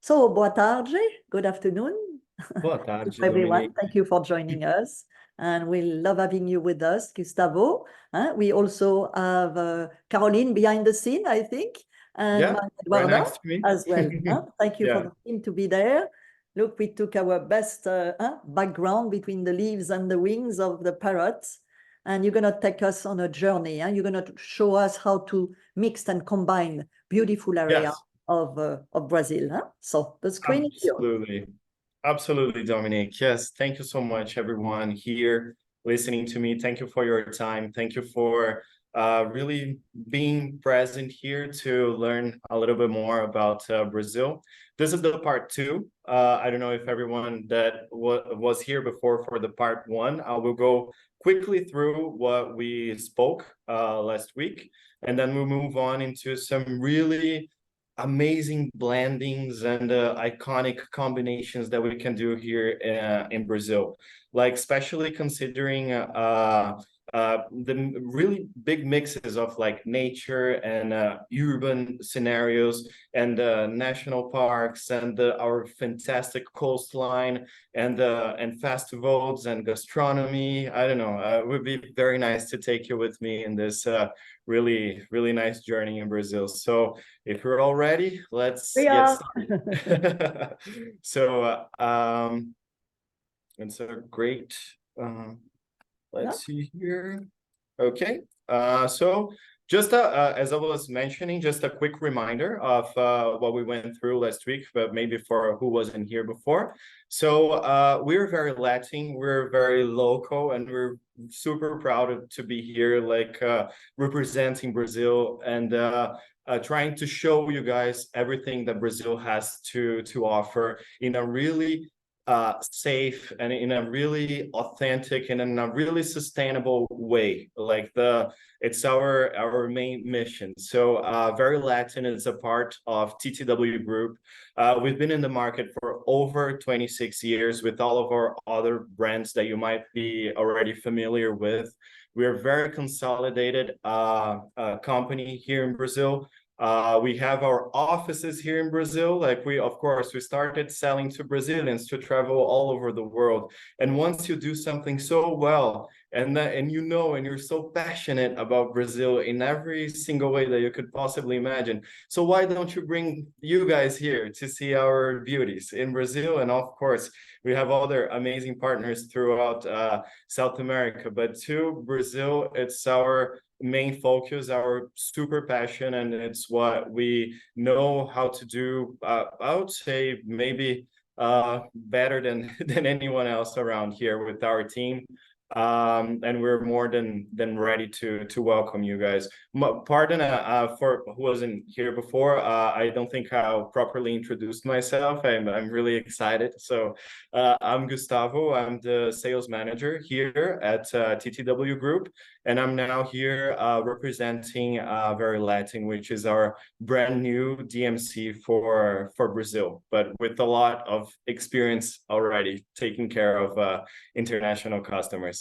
So, boa tarde, good afternoon Boa to tarde, everyone. Dominique. Thank you for joining us. And we love having you with us, Gustavo. We also have Caroline behind the scene, I think, and Yeah, Maria right Eduarda next to me. as well. Thank you for Yeah, the team to be there. Look, we took our best background between the leaves and the wings of the parrots. And you're going to take us on a journey. You're going to show us how to mix and combine beautiful area yes, of Brazil. So the screen is yours. absolutely. Absolutely, Dominique. Yes, thank you so much, everyone here listening to me. Thank you for your time. Thank you for really being present here to learn a little bit more about Brazil. This is the part two. I don't know if everyone that was here before for the part one. I will go quickly through what we spoke last week, and then we'll move on into some really amazing blendings and iconic combinations that we can do here in Brazil, like especially considering the really big mixes of like nature and urban scenarios and national parks and our fantastic coastline and festivals and gastronomy. I don't know. It would be very nice to take you with me in this really nice journey in Brazil. So if you're all ready, let's We get are. started. So it's a great Yeah. let's see here. Okay. So just as I was mentioning, just a quick reminder of what we went through last week, but maybe for who wasn't here before. So we're very Latin, we're very local, and we're super proud to be here, like representing Brazil and trying to show you guys everything that Brazil has to offer in a really safe and in a really authentic and in a really sustainable way. Like it's our main mission. So Very Latin is a part of TTW Group. We've been in the market for over 26 years with all of our other brands that you might be already familiar with. We're a very consolidated company here in Brazil. We have our offices here in Brazil. Like of course, we started selling to Brazilians to travel all over the world. And once you do something so well, and you're so passionate about Brazil in every single way that you could possibly imagine. So why don't you bring you guys here to see our beauties in Brazil? And of course, we have other amazing partners throughout South America, but to Brazil, it's our main focus, our super passion, and it's what we know how to do. I would say maybe better than than anyone else around here with our team. And we're more than ready to welcome you guys. Pardon for who wasn't here before. I don't think I properly introduced myself. I'm really excited. So I'm Gustavo. I'm the sales manager here at TTW Group, and I'm now here representing Very Latin, which is our brand new DMC for Brazil, but with a lot of experience already taking care of international customers.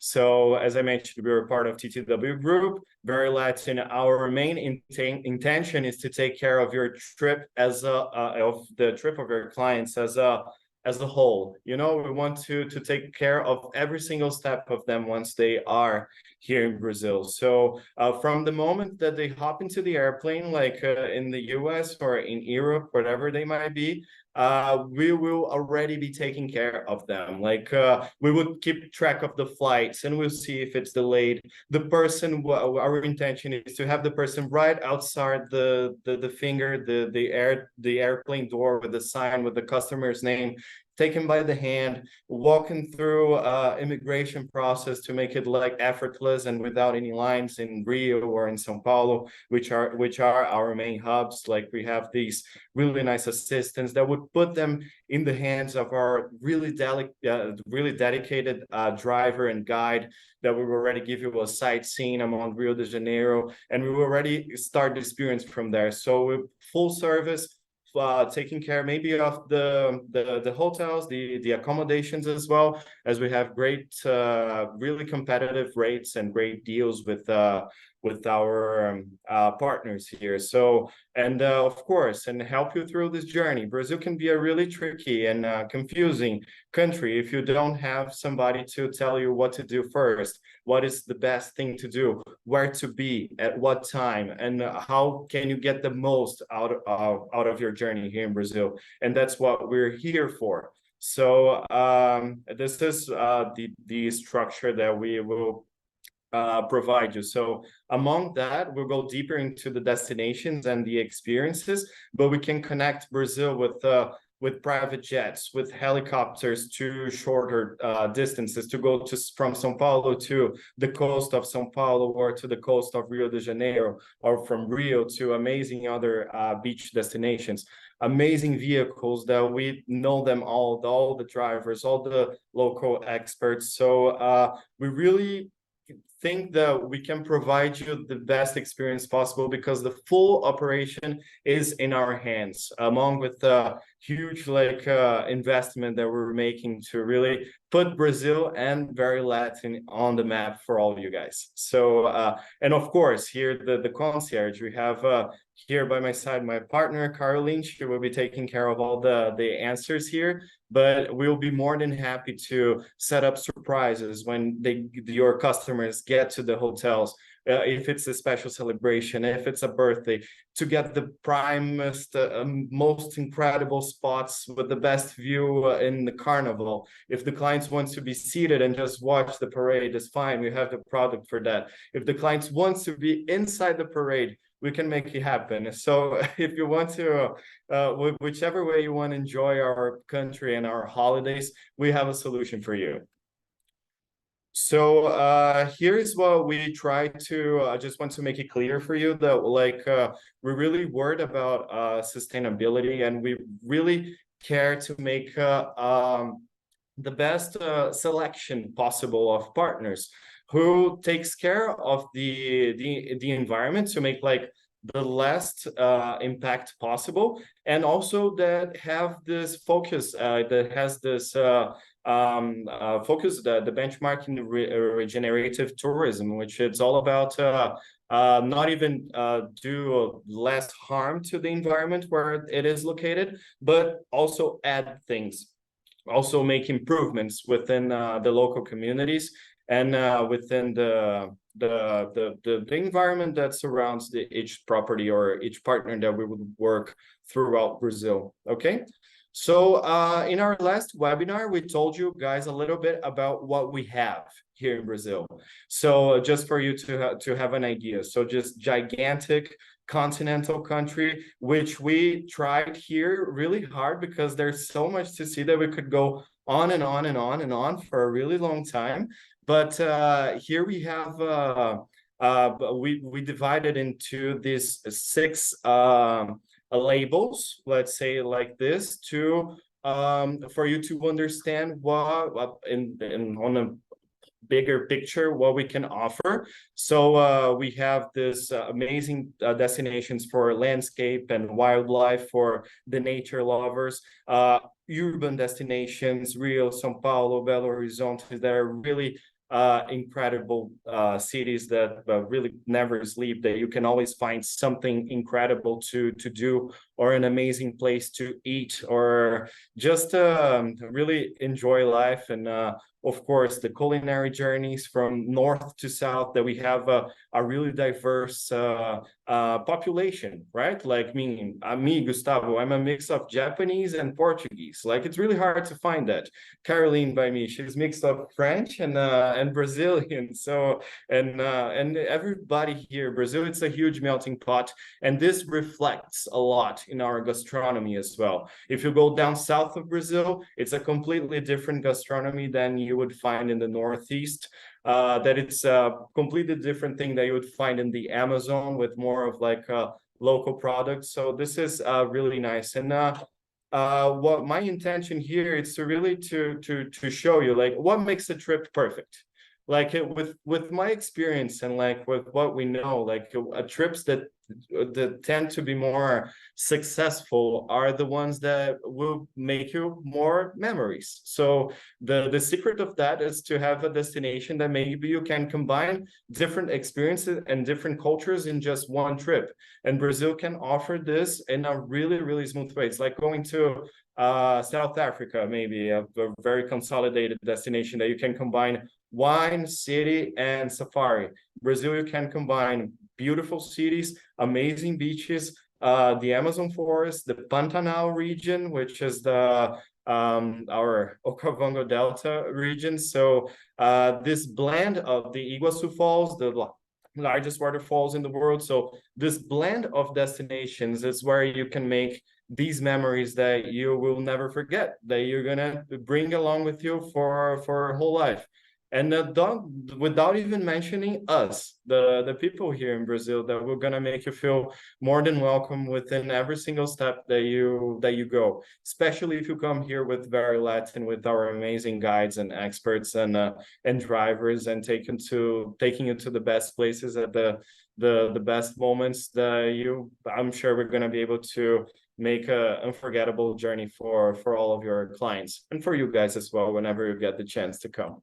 So as I mentioned, we're a part of TTW Group. Very Latin, our main intention is to take care of your trip of the trip of your clients as a whole. You know, we want to take care of every single step of them once they are here in Brazil. So from the moment that they hop into the airplane, like in the US or in Europe, whatever they might be, we will already be taking care of them. Like we would keep track of the flights and we'll see if it's delayed. The person, our intention is to have the person right outside the airplane door with the sign with the customer's name, taken by the hand, walking through immigration process to make it like effortless and without any lines in Rio or in São Paulo, which are our main hubs. Like we have these really nice assistants that would put them in the hands of our really dedicated driver and guide that will already give you a sightseeing among Rio de Janeiro, and we will already start the experience from there. So full service, taking care maybe of the hotels, the accommodations, as well as we have great really competitive rates and great deals with with our partners here. So, and of course, and help you through this journey. Brazil can be a really tricky and confusing country if you don't have somebody to tell you what to do first, what is the best thing to do, where to be, at what time, and how can you get the most out of your journey here in Brazil. And that's what we're here for. So this is the structure that we will provide you. So among that, we'll go deeper into the destinations and the experiences, but we can connect Brazil with private jets, with helicopters to shorter distances, to go from São Paulo to the coast of São Paulo, or to the coast of Rio de Janeiro, or from Rio to amazing other beach destinations. Amazing vehicles that we know them all the drivers, all the local experts. So we really think that we can provide you the best experience possible, because the full operation is in our hands, along with the huge investment that we're making to really put Brazil and Very Latin on the map for all of you guys. So and of course here the concierge, we have here by my side my partner Caroline. She will be taking care of all the answers here, but we'll be more than happy to set up surprises when your customers get to the hotels. If it's a special celebration, if it's a birthday, to get the primest, most incredible spots with the best view in the carnival. If the clients want to be seated and just watch the parade, it's fine. We have the product for that. If the clients want to be inside the parade, we can make it happen. So if you want to, whichever way you want to enjoy our country and our holidays, we have a solution for you. So here's what we try to, I just want to make it clear for you that we're really worried about sustainability, and we really care to make the best selection possible of partners who takes care of the environment to make the less impact possible, and also that have this focus, that has this focus, the benchmark in regenerative tourism, which it's all about not even do less harm to the environment where it is located, but also add things, also make improvements within the local communities and within the environment that surrounds each property or each partner that we would work throughout Brazil. Okay. So in our last webinar, we told you guys a little bit about what we have here in Brazil. So just for you to have an idea. So just gigantic continental country, which we tried here really hard because there's so much to see that we could go on and on and on and on for a really long time. But here we have, we divided into these 6 labels, let's say like this, to for you to understand what on a bigger picture what we can offer. So we have this amazing destinations for landscape and wildlife for the nature lovers, urban destinations, Rio, São Paulo, Belo Horizonte, that are really incredible cities that really never sleep, that you can always find something incredible to do, or an amazing place to eat, or just really enjoy life. And of course, the culinary journeys from north to south, that we have a really diverse population, right? Like me, Gustavo, I'm a mix of Japanese and Portuguese. Like, it's really hard to find that. Caroline, by me, she's mixed of French and Brazilian. So and everybody here, Brazil, it's a huge melting pot, and this reflects a lot in our gastronomy as well. If you go down south of Brazil, it's a completely different gastronomy than you would find in the Northeast. That it's a completely different thing that you would find in the Amazon, with more of like local products. So this is really nice. And what my intention here is to really to show you like what makes a trip perfect. like with my experience and like with what we know, like trips that tend to be more successful are the ones that will make you more memories. So the secret of that is to have a destination that maybe you can combine different experiences and different cultures in just one trip. And Brazil can offer this in a really, really smooth way. It's like going to South Africa, maybe a very consolidated destination that you can combine wine, city, and safari. Brazil, you can combine beautiful cities, amazing beaches, the Amazon forest, the Pantanal region, which is the our Okavango Delta region. So this blend of the Iguazu Falls, the largest waterfalls in the world. So this blend of destinations is where you can make these memories that you will never forget, that you're gonna bring along with you for a whole life. And without even mentioning us, the people here in Brazil, that we're gonna make you feel more than welcome within every single step that you go. Especially if you come here with Very Latin, with our amazing guides and experts and drivers, and taking you to the best places at the best moments that I'm sure we're gonna be able to make a unforgettable journey for all of your clients and for you guys as well whenever you get the chance to come.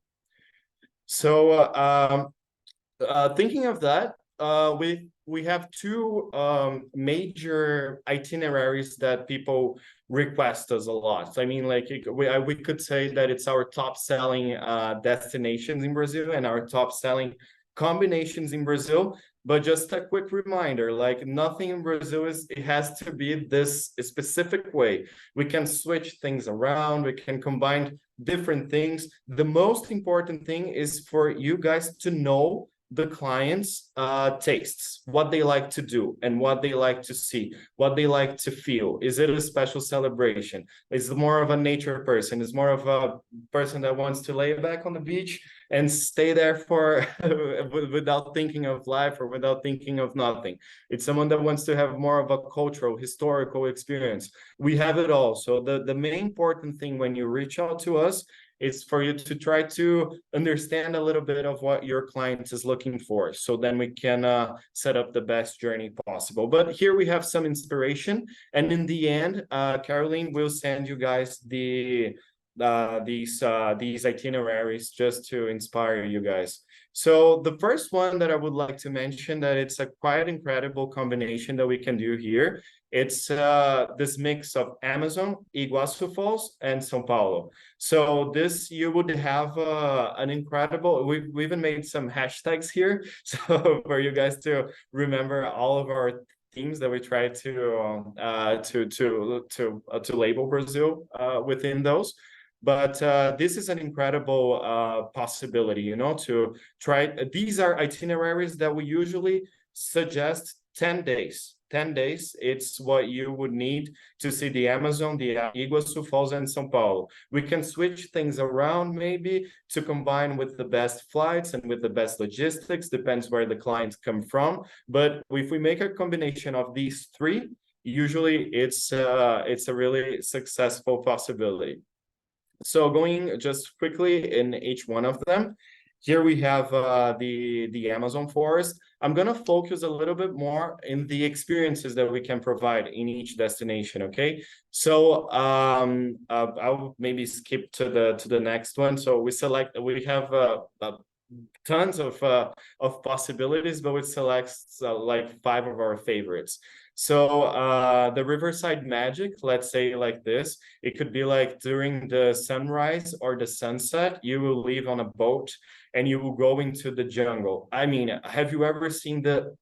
So thinking of that, we have two major itineraries that people request us a lot. I mean, like we could say that it's our top selling destinations in Brazil and our top selling combinations in Brazil. But just a quick reminder, like nothing in Brazil it has to be this specific way. We can switch things around, we can combine different things. The most important thing is for you guys to know the clients' tastes, what they like to do and what they like to see, what they like to feel. Is it a special celebration? Is it more of a nature person? Is more of a person that wants to lay back on the beach and stay there for without thinking of life or without thinking of nothing? It's someone that wants to have more of a cultural, historical experience. We have it all. So the main important thing when you reach out to us, it's for you to try to understand a little bit of what your client is looking for. So then we can set up the best journey possible. But here we have some inspiration. And in the end, Caroline will send you guys these itineraries just to inspire you guys. So the first one that I would like to mention, that it's a quite incredible combination that we can do here. It's this mix of Amazon, Iguazu Falls, and São Paulo. So this, you would have an incredible, we even made some hashtags here, so for you guys to remember all of our themes that we try to label Brazil within those. But this is an incredible possibility, you know, to try. These are itineraries that we usually suggest 10 days. 10 days, it's what you would need to see the Amazon, the Iguazu Falls, and São Paulo. We can switch things around maybe to combine with the best flights and with the best logistics, depends where the clients come from. But if we make a combination of these three, usually it's a really successful possibility. So going just quickly in each one of them, here we have the Amazon forest. I'm gonna focus a little bit more in the experiences that we can provide in each destination. Okay, so I'll maybe skip to the next one. So we have tons of possibilities, but we select like 5 of our favorites. So the Riverside Magic, let's say like this, it could be like during the sunrise or the sunset, you will leave on a boat and you will go into the jungle. I mean, have you ever seen the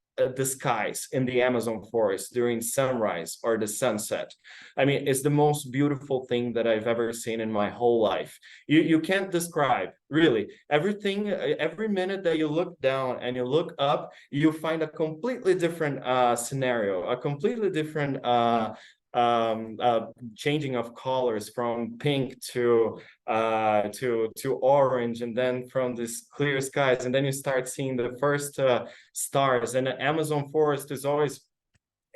skies in the Amazon forest during sunrise or the sunset? I mean, it's the most beautiful thing that I've ever seen in my whole life. You can't describe, really. Everything, every minute that you look down and you look up, you find a completely different scenario, a completely different changing of colors from pink to orange, and then from this clear skies, and then you start seeing the first stars. And the Amazon forest is always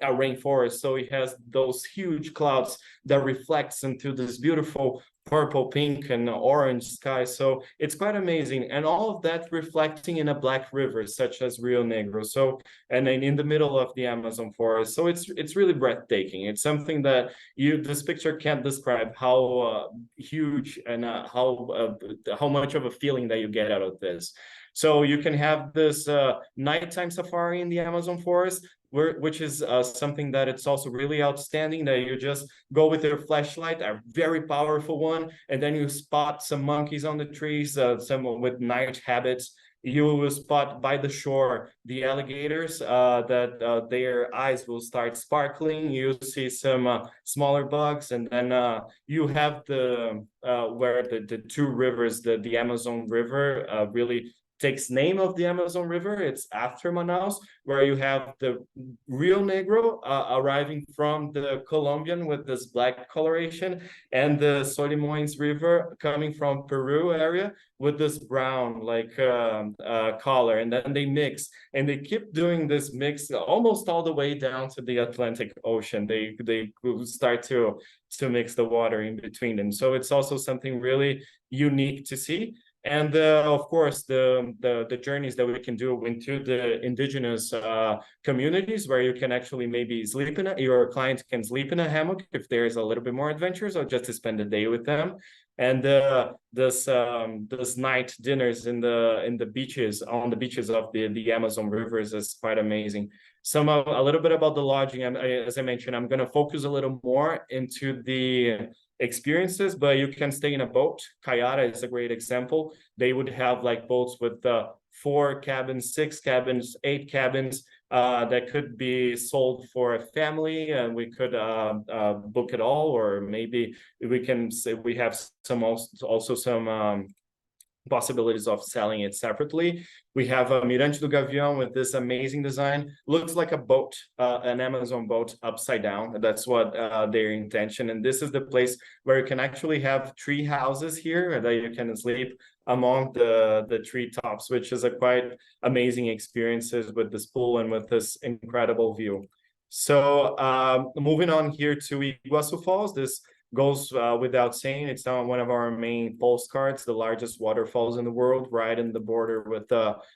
a rainforest, so it has those huge clouds that reflects into this beautiful purple, pink, and orange sky. So it's quite amazing. And all of that reflecting in a black river, such as Rio Negro. So, and then in the middle of the Amazon forest. So it's really breathtaking. It's something that this picture can't describe how huge and how much of a feeling that you get out of this. So you can have this nighttime safari in the Amazon forest, which is something that it's also really outstanding, that you just go with your flashlight, a very powerful one, and then you spot some monkeys on the trees, some with night habits. You will spot by the shore the alligators that their eyes will start sparkling. You see some smaller bugs, and then you have the where the two rivers, the Amazon River really takes name of the Amazon River. It's after Manaus, where you have the Rio Negro arriving from the Colombian with this black coloration, and the Solimões River coming from Peru area with this brown color, and then they mix, and they keep doing this mix almost all the way down to the Atlantic Ocean. They start to mix the water in between them. So it's also something really unique to see. And of course, the journeys that we can do into the indigenous communities, where you can actually maybe sleep your client can sleep in a hammock if there's a little bit more adventures, or just to spend the day with them. And this night dinners in the beaches, on the beaches of the Amazon rivers, is quite amazing. A little bit about the lodging. As I mentioned, I'm going to focus a little more into the experiences, but you can stay in a boat. Kayara is a great example. They would have like boats with 4 cabins, 6 cabins, 8 cabins that could be sold for a family, and we could book it all, or maybe we can say we have also some possibilities of selling it separately. We have a Mirante do Gavião with this amazing design. Looks like a boat, an Amazon boat upside down. That's what their intention. And this is the place where you can actually have tree houses here that you can sleep among the treetops, which is a quite amazing experiences with this pool and with this incredible view. So moving on here to Iguaçu Falls, this goes without saying. It's on one of our main postcards, the largest waterfalls in the world, right in the border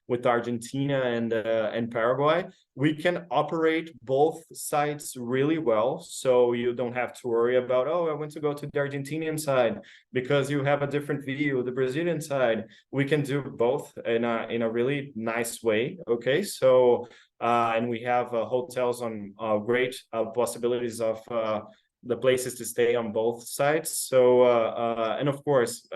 with Argentina and Paraguay. We can operate both sides really well, so you don't have to worry about, oh, I want to go to the Argentinian side, because you have a different view, the Brazilian side. We can do both in a really nice way. Okay, so and we have hotels on great possibilities of the places to stay on both sides. So, and of course,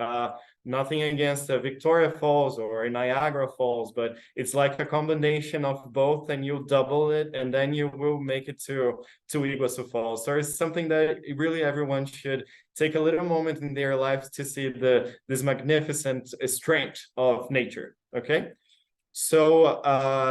nothing against Victoria Falls or Niagara Falls, but it's like a combination of both, and you double it, and then you will make it to Iguaçu Falls. So it's something that really everyone should take a little moment in their lives to see this magnificent strength of nature, okay? So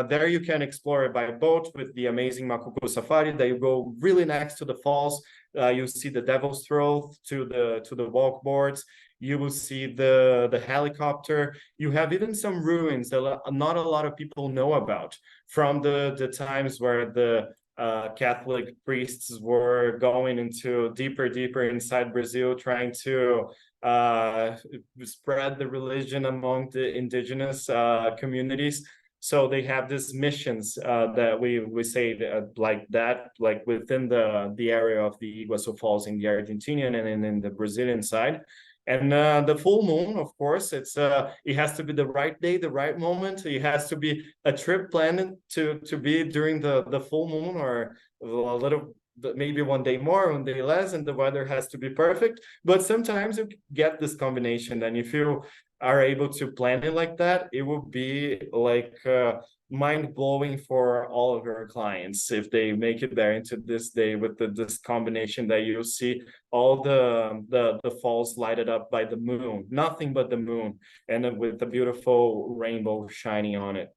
there you can explore by boat with the amazing Macuco Safari, that you go really next to the falls. You see the Devil's Throat to the walkboards. You will see the helicopter. You have even some ruins that not a lot of people know about from the times where the Catholic priests were going into deeper inside Brazil, trying to spread the religion among the indigenous communities. So they have these missions that we say like within the area of the Iguaçu Falls in the Argentinian and in the Brazilian side. And the full moon, of course, it has to be the right day, the right moment. It has to be a trip planned to be during the full moon, or a little, maybe one day more, one day less, and the weather has to be perfect. But sometimes you get this combination, and if you are able to plan it like that, it will be like mind-blowing for all of your clients if they make it there into this day with this combination that you'll see all the falls lighted up by the moon, nothing but the moon, and with the beautiful rainbow shining on it.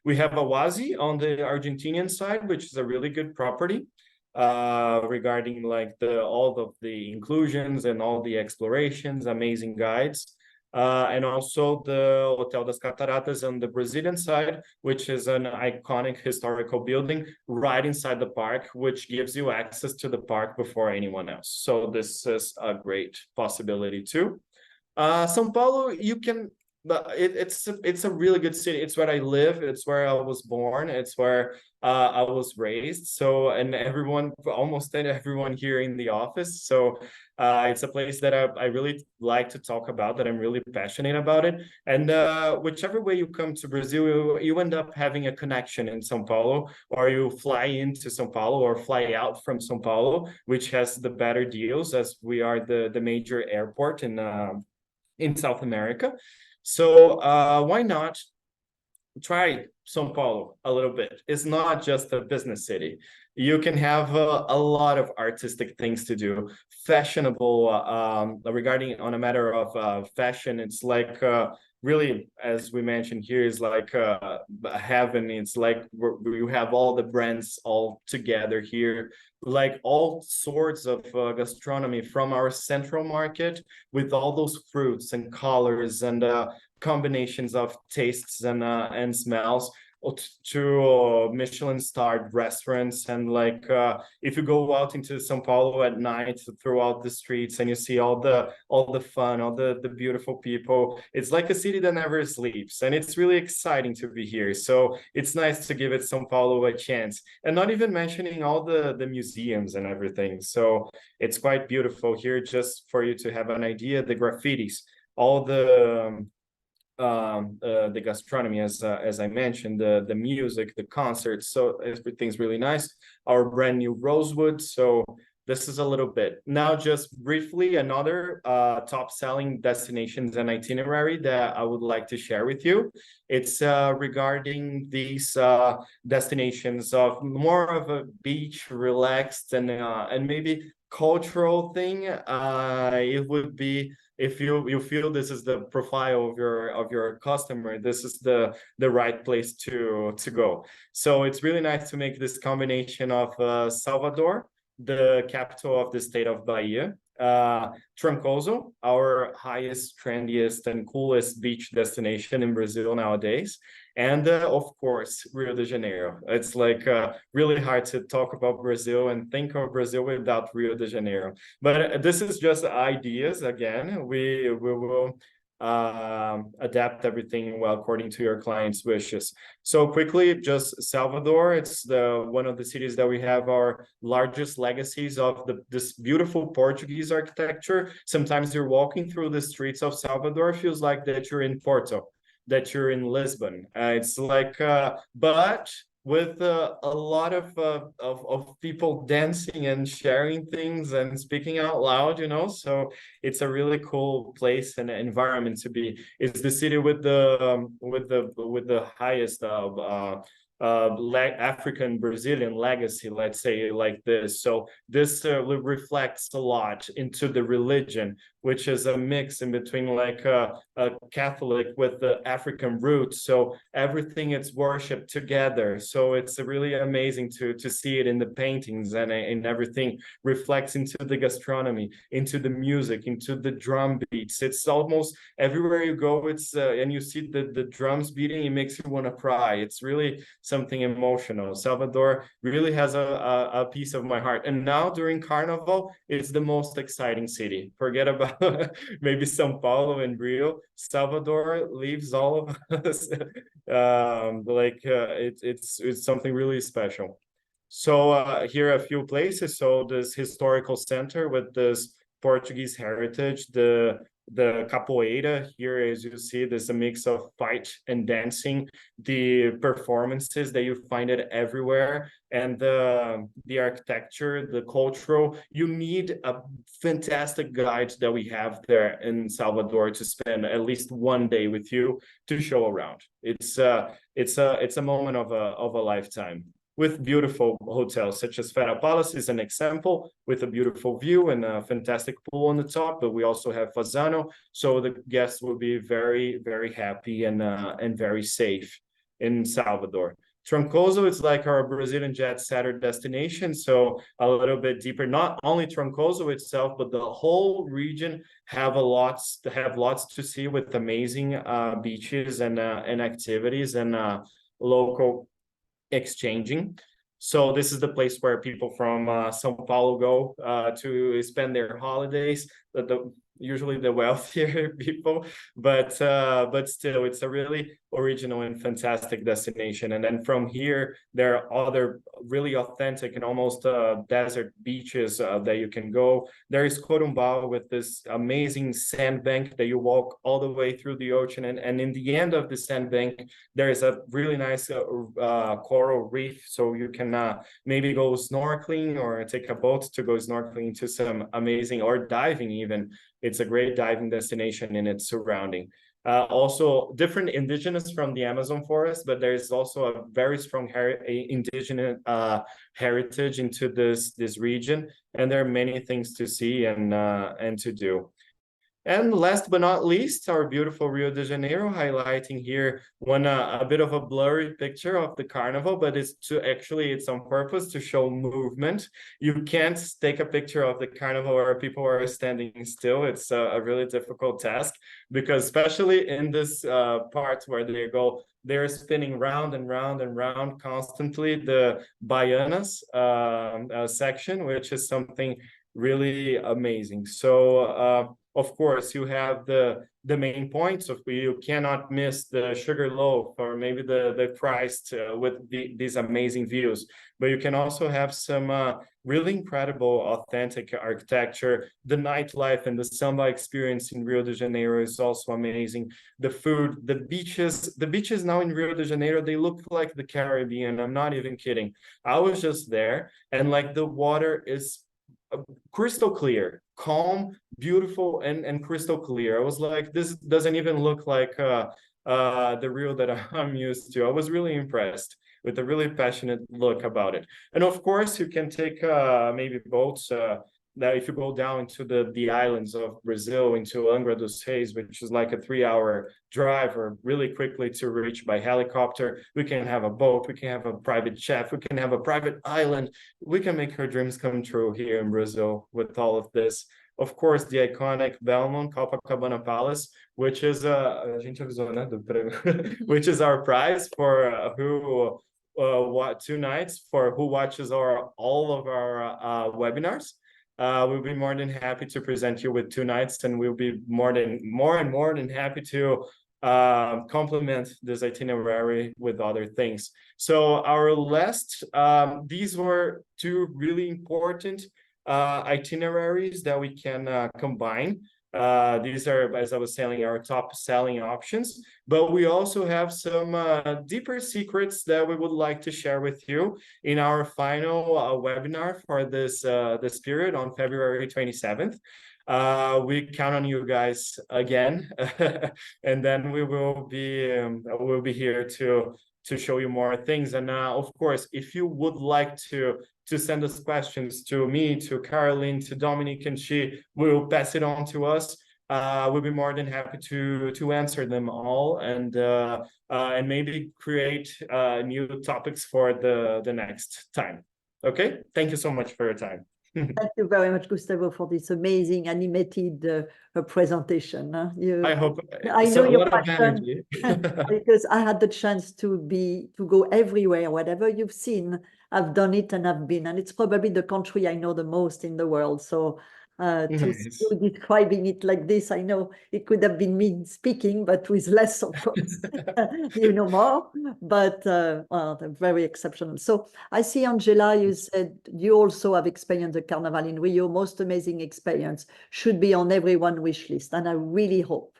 We have Awazi on the Argentinian side, which is a really good property regarding like all of the inclusions and all the explorations, amazing guides. and also the Hotel das Cataratas on the Brazilian side, which is an iconic historical building right inside the park, which gives you access to the park before anyone else. So this is a great possibility too. São Paulo, you can, but it's a really good city. It's where I live. It's where I was born. It's where I was raised. So, and everyone, almost everyone here in the office. So, it's a place that I really like to talk about, that I'm really passionate about it. And whichever way you come to Brazil, you end up having a connection in São Paulo, or you fly into São Paulo or fly out from São Paulo, which has the better deals, as we are the major airport in South America. So why not try São Paulo a little bit? It's not just a business city. You can have a lot of artistic things to do, fashionable, regarding on a matter of fashion. It's like really, as we mentioned here, is like heaven. It's like you have all the brands all together here, like all sorts of gastronomy from our central market, with all those fruits and colors and combinations of tastes and smells, to Michelin-starred restaurants. And like if you go out into São Paulo at night throughout the streets and you see all the fun, all the beautiful people, it's like a city that never sleeps, and it's really exciting to be here. So it's nice to give it São Paulo a chance, and not even mentioning all the museums and everything. So it's quite beautiful here. Just for you to have an idea, the graffitis, all the gastronomy, as I mentioned, the music, the concerts, so everything's really nice. Our brand new Rosewood. So this is a little bit. Now, just briefly, another top selling destinations and itinerary that I would like to share with you. It's regarding these destinations of more of a beach, relaxed, and maybe cultural thing. It would be, if you feel this is the profile of your customer, this is the right place to go. So it's really nice to make this combination of Salvador, the capital of the state of Bahia, Trancoso, our highest, trendiest, and coolest beach destination in Brazil nowadays, and of course Rio de Janeiro. It's like really hard to talk about Brazil and think of Brazil without Rio de Janeiro. But this is just ideas. Again, we will adapt everything well according to your client's wishes. So quickly, just Salvador, it's one of the cities that we have our largest legacies of this beautiful Portuguese architecture. Sometimes you're walking through the streets of Salvador, feels like that you're in Porto, that you're in Lisbon. It's like but with a lot of people dancing and sharing things and speaking out loud, so it's a really cool place and environment to be. It's the city with the highest African Brazilian legacy, let's say, like this. So this reflects a lot into the religion, which is a mix in between like a Catholic with the African roots. So everything is worshipped together. So it's really amazing to see it in the paintings, and everything reflects into the gastronomy, into the music, into the drum beats. It's almost everywhere you go, it's and you see the drums beating, it makes you want to cry. It's really something emotional. Salvador really has a piece of my heart. And now during Carnival, it's the most exciting city. Forget about maybe São Paulo and Rio. Salvador leaves all of us it's something really special. So here are a few places. So this historical center with this Portuguese heritage, the capoeira here, as you see, there's a mix of fight and dancing, the performances that you find it everywhere, and the architecture, the cultural. You need a fantastic guide that we have there in Salvador to spend at least one day with you to show around. It's a moment of a lifetime, with beautiful hotels such as Fera Palace is an example, with a beautiful view and a fantastic pool on the top. But we also have Fasano, so the guests will be very, very happy and very safe in Salvador. Trancoso, it's like our Brazilian jet setter destination, so a little bit deeper. Not only Trancoso itself, but the whole region have lots to see with amazing beaches and activities and local exchanging. So this is the place where people from São Paulo go to spend their holidays. Usually the wealthier people, but still, it's a really original and fantastic destination. And then from here, there are other really authentic and almost desert beaches that you can go. There is Corumbau with this amazing sandbank that you walk all the way through the ocean, and in the end of the sandbank, there is a really nice coral reef, so you can maybe go snorkeling or take a boat to go snorkeling to some amazing, or diving even. It's a great diving destination in its surrounding. Also different indigenous from the Amazon forest, but there's also a very strong indigenous heritage into this region, and there are many things to see and to do. And last but not least, our beautiful Rio de Janeiro, highlighting here one a bit of a blurry picture of the carnival, but it's on purpose to show movement. You can't take a picture of the carnival where people are standing still. It's a really difficult task, because especially in this part where they're spinning round and round and round constantly, the Baianas section, which is something really amazing. So of course, you have the main points of you cannot miss the sugar loaf or maybe the Christ with these amazing views. But you can also have some really incredible, authentic architecture. The nightlife and the samba experience in Rio de Janeiro is also amazing. The food, the beaches now in Rio de Janeiro, they look like the Caribbean. I'm not even kidding. I was just there, and like the water is crystal clear, calm, beautiful, and crystal clear. I was like, this doesn't even look like the Rio that I'm used to. I was really impressed with a really passionate look about it. And of course, you can take maybe boats that if you go down into the islands of Brazil, into Angra dos Reis, which is like a 3-hour drive, or really quickly to reach by helicopter. We can have a boat, we can have a private chef, we can have a private island. We can make our dreams come true here in Brazil with all of this. Of course, the iconic Belmont Copacabana Palace, which is a gente avisou, né, which is our prize for who 2 nights for who watches all of our webinars. We'll be more than happy to present you with 2 nights, and we'll be more than happy to complement this itinerary with other things. So our last, these were 2 really important itineraries that we can combine. These are, as I was saying, our top selling options, but we also have some deeper secrets that we would like to share with you in our final webinar for this period on February 27th. We count on you guys again, and then we'll be here to show you more things. And of course, if you would like to send us questions to me, to Caroline, to Dominique, and she will pass it on to us. We'll be more than happy to answer them all, and maybe create new topics for the next time. Okay, thank you so much for your time. Thank you very much, Gustavo, for this amazing animated presentation. I hope I know a your lot of passion, energy. because I had the chance to go everywhere. Whatever you've seen, I've done it, and I've been, and it's probably the country I know the most in the world. So to see Nice. you describing it like this, I know it could have been me speaking, but with less, of course, you know, more. But well, they're very exceptional. So I see, Angela, you said you also have experienced the Carnival in Rio. Most amazing experience, should be on everyone's wish list, and I really hope.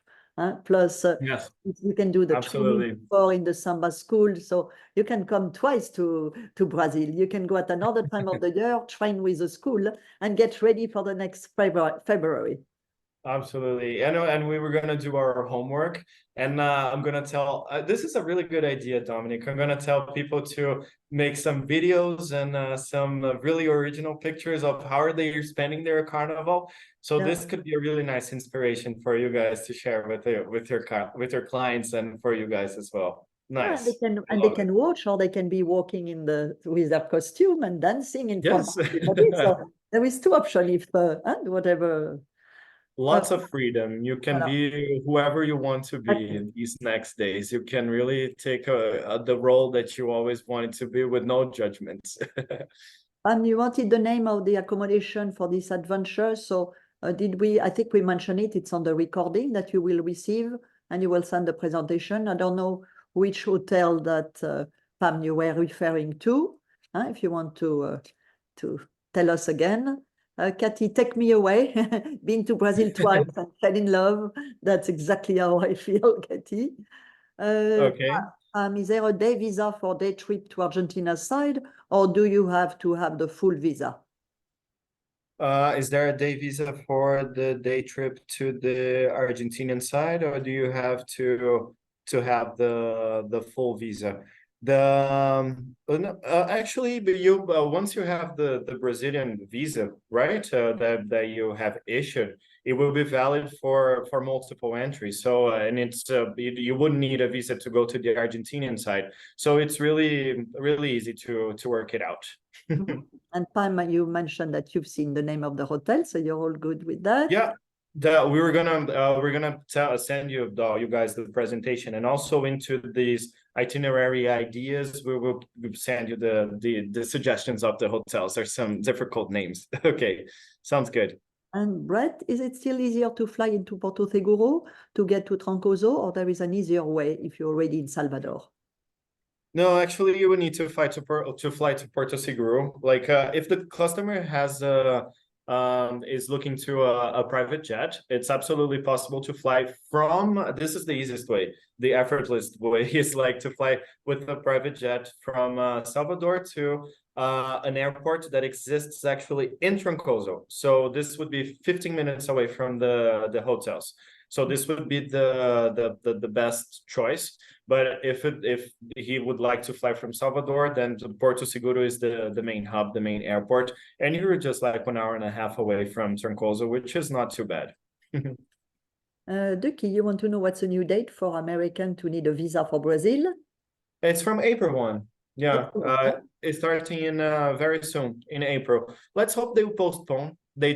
Plus, Yes, you can do the absolutely. training for in the samba school, so you can come twice to Brazil. You can go at another time of the year, train with the school, and get ready for the next February. Absolutely. And we were going to do our homework, and I'm going to tell, this is a really good idea, Dominic. I'm going to tell people to make some videos and some really original pictures of how they are spending their carnival. So this could be a really nice inspiration for you guys to share with your clients, and for you guys as well. Yeah, Nice. I and they love it. can watch, or they can be walking in with their costume and dancing in front Yes. of everybody. So there is two options if and whatever. Lots of freedom. You can Voilà. be whoever you want to be these next days. You can really take the role that you always wanted to be with no judgments. And you wanted the name of the accommodation for this adventure. So did we, I think we mentioned it, it's on the recording that you will receive and you will send the presentation. I don't know which hotel that Pam you were referring to. If you want to tell us again. Cathy, take me away. Been to Brazil twice and fell in love. That's exactly how I feel, Cathy. Okay. Is there a day visa for day trip to Argentina side, or do you have to have the full visa? Is there a day visa for the day trip to the Argentinian side, or do you have to have the full visa? Actually, but you once you have the Brazilian visa, right? That you have issued, it will be valid for multiple entries. So and it's you wouldn't need a visa to go to the Argentinian side. So it's really easy to work it out. And Pam, you mentioned that you've seen the name of the hotel, so you're all good with that. Yeah, we're gonna send you you guys the presentation, and also into these itinerary ideas, we will send you the suggestions of the hotels. There's some difficult names. Okay, sounds good. And Brett, is it still easier to fly into Porto Seguro to get to Trancoso, or there is an easier way if you're already in Salvador? No, actually, you would need to fly to Porto Seguro. Like, if the customer has is looking to a private jet, it's absolutely possible to fly from. This is the easiest way. The effortless way is like to fly with a private jet from Salvador to an airport that exists actually in Trancoso. So this would be 15 minutes away from the hotels. So this would be the best choice. But if he would like to fly from Salvador, then Porto Seguro is the main hub, the main airport, and you're just like 1.5 hours away from Trancoso, which is not too bad. Ducky, you want to know what's a new date for American to need a visa for Brazil? It's from April 1. Yeah, April, it's starting in very soon in April. Let's hope they postpone. They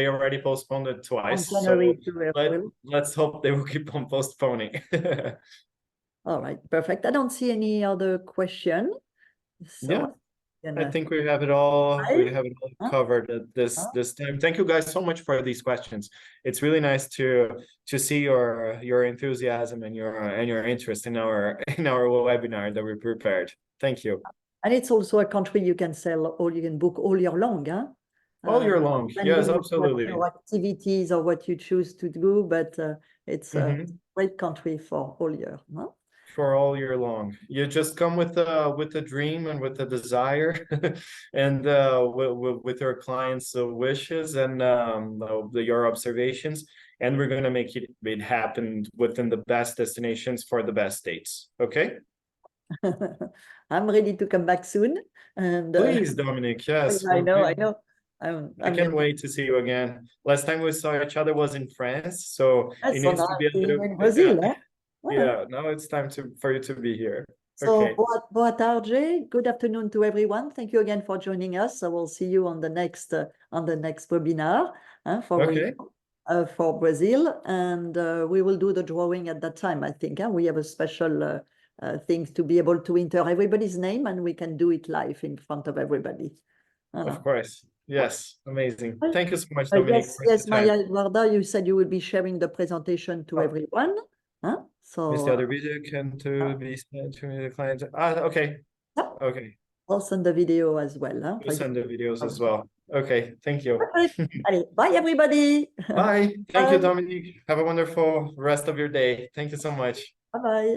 already postponed it from twice. January So to April. let's hope they will keep on postponing. All right, perfect. I don't see any other question. Yeah. So I think we have it all. We right? have it all Huh? covered at Huh? this time. Thank you guys so much for these questions. It's really nice to see your enthusiasm and your interest in our webinar that we prepared. Thank you. And it's also a country you can sell or you can book all year long, huh? All year long. Yes, Depending on what absolutely. your activities or what you choose to do, but it's a Mhm. great country for all year. Huh? For all year long. You just come with a dream and with a desire, and with your clients' wishes and your observations, and we're gonna make it happen within the best destinations for the best dates. Okay? I'm ready to come back soon. And Please, Dominic. Yes, I know, I know. I can't wait to see you again. Last time we saw each other was in France, so it So needs now to be a I'm little. in Brazil, huh? Voilà. Yeah, now it's time for you to be here. So, Okay. boa tarde. Good afternoon to everyone. Thank you again for joining us. I will see you on the next webinar Okay. for Brazil, and we will do the drawing at that time. I think we have a special thing to be able to enter everybody's name, and we can do it live in front of everybody. Of course. Yes. Amazing. Well, Thank you so much, Dominique, yes, for yes, your time. Maria Eduarda, you said you will be sharing the presentation to Oh, everyone. is So the other video can to be sent to the client? Ah, okay. yeah, Okay. I'll send the video as well. We'll send the videos as well. Okay. Thank you. Perfect. Allez, bye everybody. Bye. Thank you, Bye. Dominique. Have a wonderful rest of your day. Thank you so much. Bye bye.